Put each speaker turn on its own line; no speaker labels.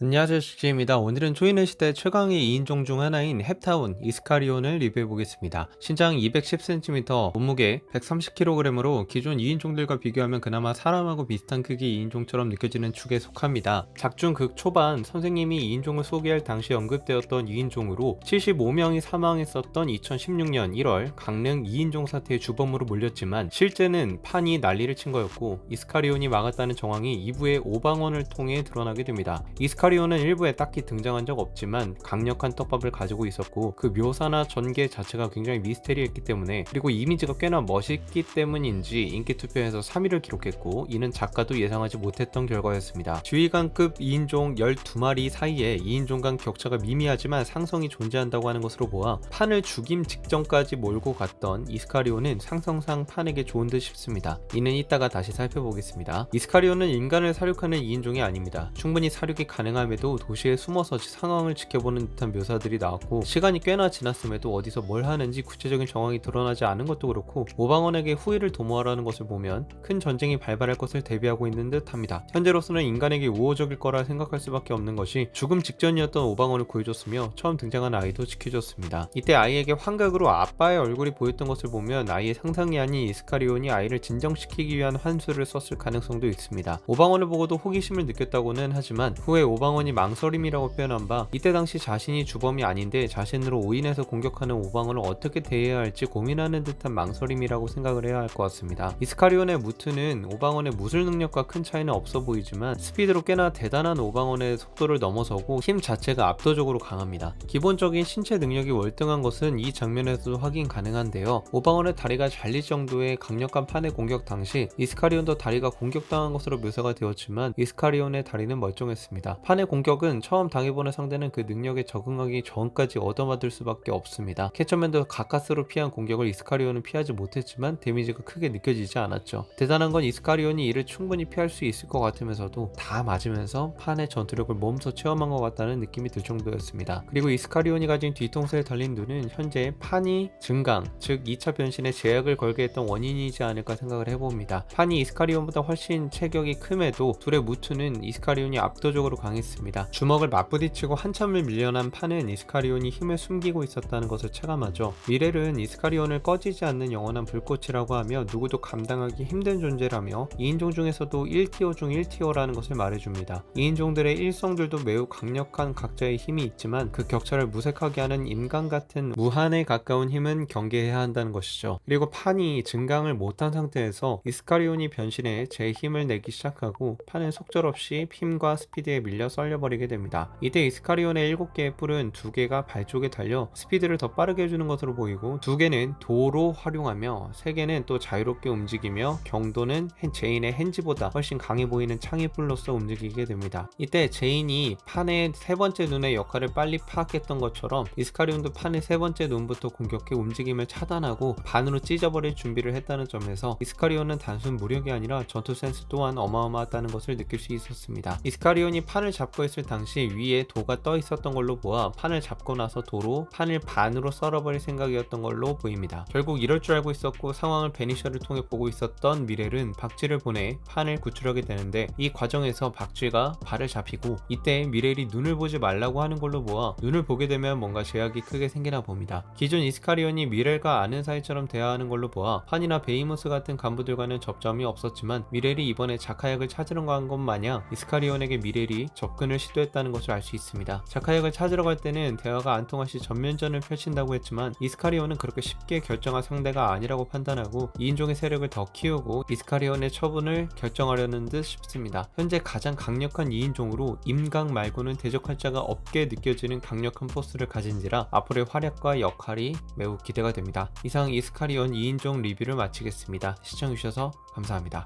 안녕하세요, 식지입니다. 오늘은 초인의 시대 최강의 2인종 중 하나인 헵타운 이스카리온을 리뷰해 보겠습니다. 신장 210cm, 몸무게 130kg으로 기존 2인종들과 비교하면 그나마 사람하고 비슷한 크기 2인종처럼 느껴지는 축에 속합니다. 작중 극 초반 선생님이 2인종을 소개할 당시 언급되었던 2인종으로 75명이 사망했었던 2016년 1월 강릉 2인종 사태의 주범으로 몰렸지만 실제는 판이 난리를 친 거였고 이스카리온이 막았다는 정황이 2부의 오방원을 통해 드러나게 됩니다. 이스카리온은 일부에 딱히 등장한 적 없지만 강력한 떡밥을 가지고 있었고 그 묘사나 전개 자체가 굉장히 미스테리했기 때문에, 그리고 이미지가 꽤나 멋있기 때문인지 인기 투표에서 3위를 기록했고 이는 작가도 예상하지 못했던 결과였습니다. 지휘관급 2인종 12마리 사이에 2인종 간 격차가 미미하지만 상성이 존재한다고 하는 것으로 보아 판을 죽임 직전까지 몰고 갔던 이스카리온은 상성상 판에게 좋은 듯 싶습니다. 이는 이따가 다시 살펴보겠습니다. 이스카리온은 인간을 사륙하는 2인종이 아닙니다. 충분히 사륙이 가능함에도 도시에 숨어서 상황을 지켜보는 듯한 묘사들이 나왔고, 시간이 꽤나 지났음에도 어디서 뭘 하는지 구체적인 정황이 드러나지 않은 것도 그렇고 오방원에게 후위를 도모하라는 것을 보면 큰 전쟁이 발발할 것을 대비하고 있는 듯 합니다. 현재로서는 인간에게 우호적일 거라 생각할 수밖에 없는 것이 죽음 직전이었던 오방원을 구해줬으며 처음 등장한 아이도 지켜줬습니다. 이때 아이에게 환각으로 아빠의 얼굴이 보였던 것을 보면 아이의 상상이 아닌 이스카리온이 아이를 진정시키기 위한 환수를 썼을 가능성도 있습니다. 오방원을 보고도 호기심을 느꼈다고는 하지만 후에 오방원이 망설임이라고 표현한 바 이때 당시 자신이 주범이 아닌데 자신으로 오인해서 공격하는 오방원을 어떻게 대해야 할지 고민하는 듯한 망설임이라고 생각을 해야 할 것 같습니다. 이스카리온의 무트는 오방원의 무술 능력과 큰 차이는 없어 보이지만 스피드로 꽤나 대단한 오방원의 속도를 넘어서고 힘 자체가 압도적으로 강합니다. 기본적인 신체 능력이 월등한 것은 이 장면에서도 확인 가능한데요. 오방원의 다리가 잘릴 정도의 강력한 판의 공격 당시 이스카리온도 다리가 공격당한 것으로 묘사가 되었지만 이스카리온의 다리는 멀쩡했습니다. 판의 공격은 처음 당해보는 상대는 그 능력에 적응하기 전까지 얻어맞을 수밖에 없습니다. 캐처맨도 가까스로 피한 공격을 이스카리온은 피하지 못했지만 데미지가 크게 느껴지지 않았죠. 대단한 건 이스카리온이 이를 충분히 피할 수 있을 것 같으면서도 다 맞으면서 판의 전투력을 몸소 체험한 것 같다는 느낌이 들 정도였습니다. 그리고 이스카리온이 가진 뒤통수에 달린 눈은 현재 판이 증강, 즉 2차 변신에 제약을 걸게 했던 원인이지 않을까 생각을 해봅니다. 판이 이스카리온보다 훨씬 체격이 큼에도 둘의 무트는 이스카리온이 압도적으로 강했습니다. 주먹을 맞부딪히고 한참을 밀려난 판은 이스카리온이 힘을 숨기고 있었다는 것을 체감하죠. 미렐은 이스카리온을 꺼지지 않는 영원한 불꽃이라고 하며 누구도 감당하기 힘든 존재라며 2인종 중에서도 1티어 중 1티어라는 것을 말해줍니다. 2인종들의 일성들도 매우 강력한 각자의 힘이 있지만 그 격차를 무색하게 하는 인간 같은 무한에 가까운 힘은 경계해야 한다는 것이죠. 그리고 판이 증강을 못한 상태에서 이스카리온이 변신해 제 힘을 내기 시작하고 판은 속절없이 힘과 스피드에 밀려 썰려버리게 됩니다. 이때 이스카리온의 7개의 뿔은 2개가 발 쪽에 달려 스피드를 더 빠르게 해주는 것으로 보이고 2개는 도로 활용하며 3개는 또 자유롭게 움직이며 경도는 제인의 핸즈보다 훨씬 강해 보이는 창의 뿔로서 움직이게 됩니다. 이때 제인이 판의 세 번째 눈의 역할을 빨리 파악했던 것처럼 이스카리온도 판의 세 번째 눈부터 공격해 움직임을 차단하고 반으로 찢어버릴 준비를 했다는 점에서 이스카리온은 단순 무력이 아니라 전투 센스 또한 어마어마하다는 것을 느낄 수 있었습니다. 이스카리온이 판을 잡고 있을 당시 위에 도가 떠 있었던 걸로 보아 판을 잡고 나서 도로 판을 반으로 썰어버릴 생각이었던 걸로 보입니다. 결국 이럴 줄 알고 있었고 상황을 베니셔를 통해 보고 있었던 미렐은 박쥐를 보내 판을 구출하게 되는데 이 과정에서 박쥐가 발을 잡히고 이때 미렐이 눈을 보지 말라고 하는 걸로 보아 눈을 보게 되면 뭔가 제약이 크게 생기나 봅니다. 기존 이스카리온이 미렐과 아는 사이처럼 대화하는 걸로 보아 판이나 베이모스 같은 간부들과는 접점이 없었지만 미렐이 이번에 자카약을 찾으러 간 것 마냥 이스카리온에게 미렐이 접근을 시도했다는 것을 알 수 있습니다. 자카약을 찾으러 갈 때는 대화가 안 통할 시 전면전을 펼친다고 했지만 이스카리온은 그렇게 쉽게 결정할 상대가 아니라고 판단하고 2인종의 세력을 더 키우고 이스카리온의 처분을 결정하려는 듯 싶습니다. 현재 가장 강력한 2인종으로 임강 말고는 대적할 자가 없게 느껴지는 강력한 포스를 가진지라 앞으로의 활약과 역할이 매우 기대가 됩니다. 이상 이스카리온 2인종 리뷰를 마치겠습니다. 시청해주셔서 감사합니다.